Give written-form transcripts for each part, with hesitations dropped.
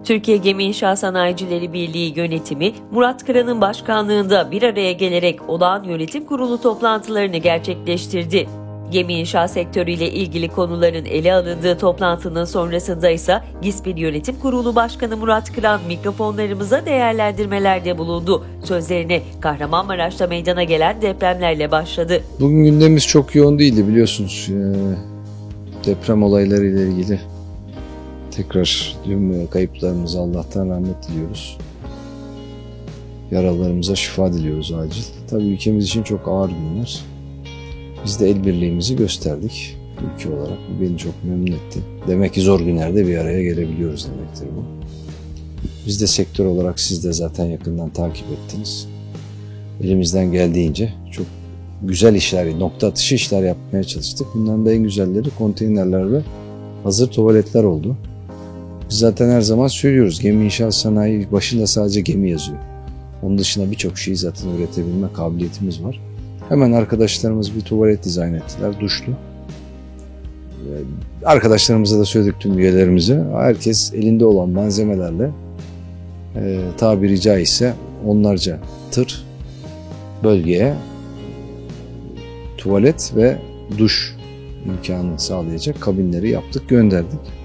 Türkiye Gemi İnşaat Sanayicileri Birliği yönetimi, Murat Kıran'ın başkanlığında bir araya gelerek olağan yönetim kurulu toplantılarını gerçekleştirdi. Gemi inşaat sektörüyle ilgili konuların ele alındığı toplantının sonrasında ise GİSPİL Yönetim Kurulu Başkanı Murat Kıran mikrofonlarımıza değerlendirmelerde bulundu. Sözlerine Kahramanmaraş'ta meydana gelen depremlerle başladı. Bugün gündemimiz çok yoğun değildi biliyorsunuz. Deprem olaylarıyla ilgili tekrar tüm kayıplarımıza Allah'tan rahmet diliyoruz. Yaralarımıza şifa diliyoruz acil. Tabii ülkemiz için çok ağır günler. Biz de el birliğimizi gösterdik ülke olarak. Bu beni çok memnun etti. Demek ki zor günlerde bir araya gelebiliyoruz demektir bu. Biz de sektör olarak siz de zaten yakından takip ettiniz. Elimizden geldiğince çok güzel işler, nokta atışı işler yapmaya çalıştık. Bunların da en güzelleri konteynerler ve hazır tuvaletler oldu. Biz zaten her zaman söylüyoruz, gemi inşaat sanayi başında sadece gemi yazıyor. Onun dışında birçok şeyi zaten üretebilme kabiliyetimiz var. Hemen arkadaşlarımız bir tuvalet dizayn ettiler, duşlu. Arkadaşlarımıza da söyledik, tüm üyelerimize. Herkes elinde olan malzemelerle tabiri caizse onlarca tır bölgeye tuvalet ve duş imkanı sağlayacak kabinleri yaptık, gönderdik.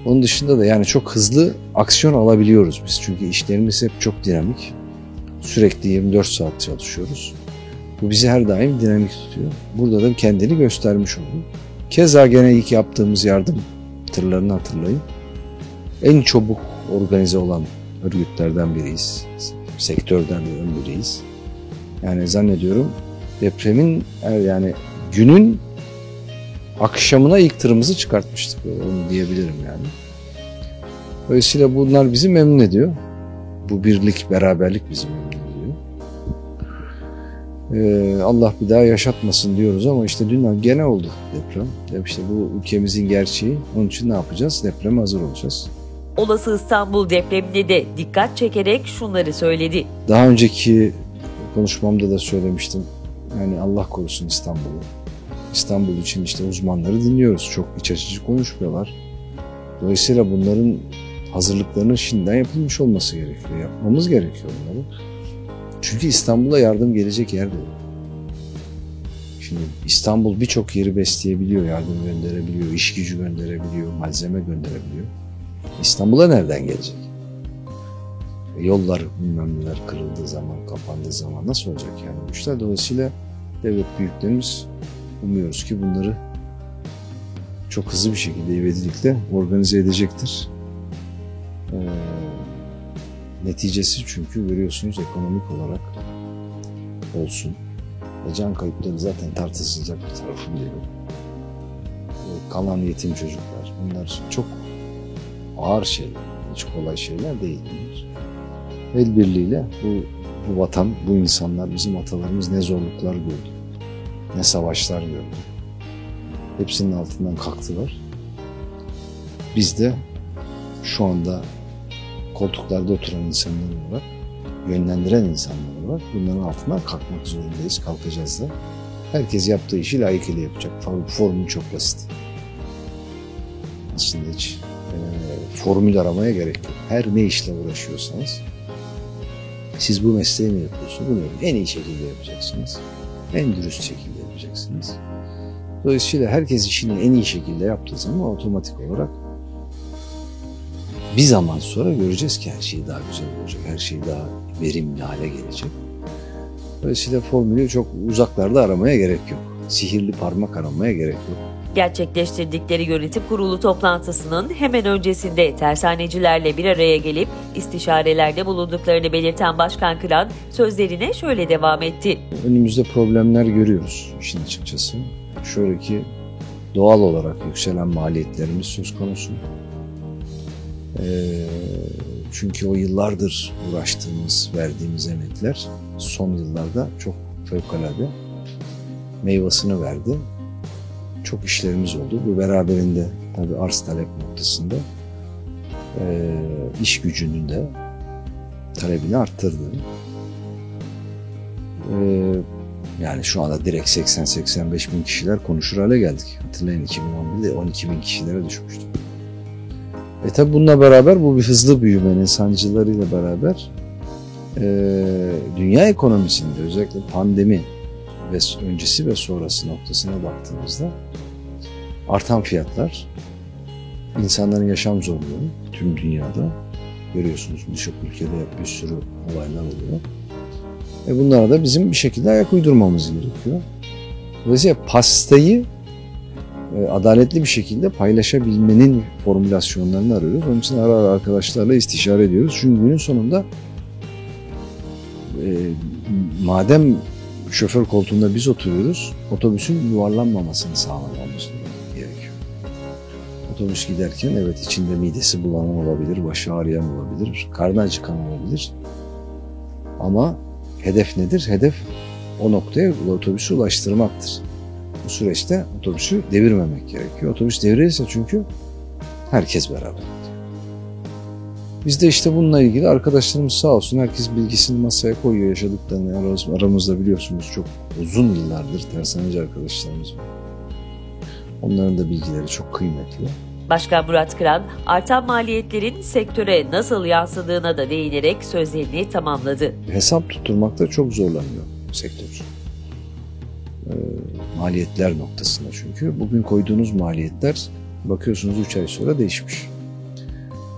Onun dışında da yani çok hızlı aksiyon alabiliyoruz biz. Çünkü işlerimiz hep çok dinamik. Sürekli 24 saat çalışıyoruz. Bu bizi her daim dinamik tutuyor. Burada da kendini göstermiş oldu. Keza gene ilk yaptığımız yardım tırlarını hatırlayın. En çabuk organize olan örgütlerden biriyiz. Sektörden biriyiz. Yani zannediyorum depremin yani günün akşamına ilk tırımızı çıkartmıştık. Onu diyebilirim yani. Dolayısıyla bunlar bizi memnun ediyor. Bu birlik, beraberlik bizi memnun ediyor. Allah bir daha yaşatmasın diyoruz ama işte dün gene oldu deprem. İşte bu ülkemizin gerçeği. Onun için ne yapacağız? Depreme hazır olacağız. Olası İstanbul depremine de dikkat çekerek şunları söyledi. Daha önceki konuşmamda da söylemiştim. Yani Allah korusun İstanbul'u. İstanbul için işte uzmanları dinliyoruz. Çok iç açıcı konuşmuyorlar. Dolayısıyla bunların hazırlıklarının şimdiden yapılmış olması gerekiyor. Yapmamız gerekiyor bunları. Çünkü İstanbul'a yardım gelecek yer de yok. Şimdi İstanbul birçok yeri besleyebiliyor, yardım gönderebiliyor, iş gücü gönderebiliyor, malzeme gönderebiliyor. İstanbul'a nereden gelecek? Yollar bilmem neler kırıldığı zaman, kapandığı zaman nasıl olacak yani bu işler? Dolayısıyla devlet büyüklerimiz umuyoruz ki bunları çok hızlı bir şekilde ivedilikle organize edecektir. Neticesi çünkü görüyorsunuz ekonomik olarak olsun. Can kayıpları zaten tartışılacak bir tarafım değil. Kalan yetim çocuklar, bunlar çok ağır şeyler, hiç kolay şeyler değil. El birliğiyle bu vatan, bu insanlar, bizim atalarımız ne zorluklar gördü, ne savaşlar gördü. Hepsinin altından kalktılar. Biz de şu anda koltuklarda oturan insanlar var, yönlendiren insanlar var. Bunların altından kalkmak zorundayız, kalkacağız da. Herkes yaptığı işi layıkıyla yapacak. Formül çok basit. Aslında hiç formül aramaya gerek yok. Her ne işle uğraşıyorsanız, siz bu mesleği mi yapıyorsunuz? Bunu en iyi şekilde yapacaksınız. En dürüst şekilde yapacaksınız. Dolayısıyla herkes işini en iyi şekilde yaptığı zaman otomatik olarak bir zaman sonra göreceğiz ki her şey daha güzel olacak. Her şey daha verimli hale gelecek. Dolayısıyla formülü çok uzaklarda aramaya gerek yok. Sihirli parmak aramaya gerek yok. Gerçekleştirdikleri yönetim kurulu toplantısının hemen öncesinde tersanecilerle bir araya gelip istişarelerde bulunduklarını belirten Başkan Kıran sözlerine şöyle devam etti. Önümüzde problemler görüyoruz işin açıkçası. Şöyle ki doğal olarak yükselen maliyetlerimiz söz konusu. Çünkü o yıllardır uğraştığımız, verdiğimiz emekler son yıllarda çok fevkalade meyvasını verdi. Çok işlerimiz oldu. Bu beraberinde tabii arz talep noktasında iş gücünün de talebini arttırdı. Yani şu anda direkt 80-85 bin kişiler konuşur hale geldik. Hatırlayın 2011'de 12 bin kişilere düşmüştü. Tabi bununla beraber bu bir hızlı büyümenin sancılarıyla beraber dünya ekonomisinde özellikle pandemi ve öncesi ve sonrası noktasına baktığımızda artan fiyatlar, insanların yaşam zorluğu tüm dünyada görüyorsunuz, birçok ülkede bir sürü olaylar oluyor. Bunlara da bizim bir şekilde ayak uydurmamız gerekiyor. Dolayısıyla pastayı adaletli bir şekilde paylaşabilmenin formülasyonlarını arıyoruz. Onun için ara ara arkadaşlarla istişare ediyoruz. Çünkü günün sonunda madem şoför koltuğunda biz oturuyoruz, otobüsün yuvarlanmamasını sağlamamız gerekiyor. Otobüs giderken evet içinde midesi bulanan olabilir, başı ağrıyan olabilir, karnı acıkan olabilir. Ama hedef nedir? Hedef o noktaya otobüsü ulaştırmaktır. Bu süreçte otobüsü devirmemek gerekiyor. Otobüs devrilirse çünkü herkes beraber. Biz de işte bununla ilgili arkadaşlarımız sağ olsun herkes bilgisini masaya koyuyor, yaşadıklarını. Aramızda biliyorsunuz çok uzun yıllardır tersaneci arkadaşlarımız var. Onların da bilgileri çok kıymetli. Başkan Murat Kıran, artan maliyetlerin sektöre nasıl yansıdığına da değinerek sözlerini tamamladı. Hesap tutturmakta çok zorlanıyor sektör. Maliyetler noktasında çünkü. Bugün koyduğunuz maliyetler bakıyorsunuz 3 ay sonra değişmiş.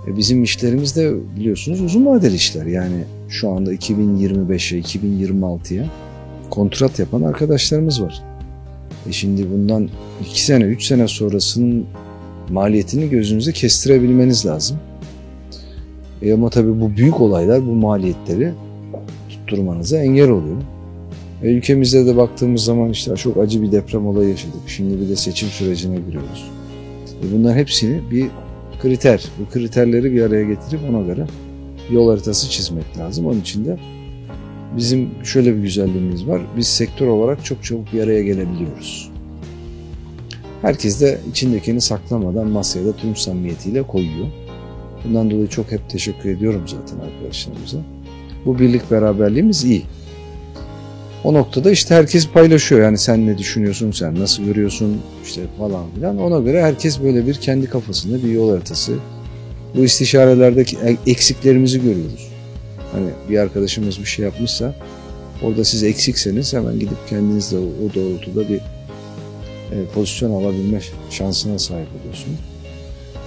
Bizim işlerimiz de biliyorsunuz uzun vadeli işler. Yani şu anda 2025'e, 2026'ya kontrat yapan arkadaşlarımız var. Şimdi bundan 2 sene, 3 sene sonrasının maliyetini gözünüze kestirebilmeniz lazım. Ama tabii bu büyük olaylar bu maliyetleri tutturmanıza engel oluyor. Ülkemizde de baktığımız zaman işte çok acı bir deprem olayı yaşadık. Şimdi bir de seçim sürecine giriyoruz. Bunların hepsini bir kriter, bu kriterleri bir araya getirip ona göre yol haritası çizmek lazım. Onun için de bizim şöyle bir güzelliğimiz var. Biz sektör olarak çok çabuk bir araya gelebiliyoruz. Herkes de içindekini saklamadan masaya da tüm samimiyetiyle koyuyor. Bundan dolayı çok hep teşekkür ediyorum zaten arkadaşlarımıza. Bu birlik beraberliğimiz iyi. O noktada işte herkes paylaşıyor. Yani sen ne düşünüyorsun, sen nasıl görüyorsun işte falan filan. Ona göre herkes böyle bir kendi kafasında bir yol haritası. Bu istişarelerdeki eksiklerimizi görüyoruz. Hani bir arkadaşımız bir şey yapmışsa orada siz eksikseniz hemen gidip kendiniz de o doğrultuda bir pozisyon alabilme şansına sahip oluyorsunuz.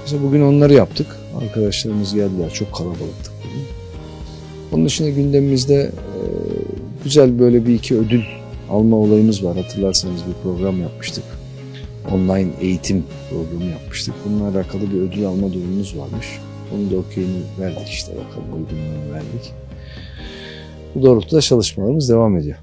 Mesela bugün onları yaptık. Arkadaşlarımız geldiler. Çok kalabalıktık bugün. Onun dışında gündemimizde güzel böyle bir iki ödül alma olayımız var. Hatırlarsanız bir program yapmıştık. Online eğitim programı yapmıştık. Bununla alakalı bir ödül alma durumumuz varmış. Onun da okeyini verdik işte bakalım uygunluğunu verdik. Bu doğrultuda çalışmalarımız devam ediyor.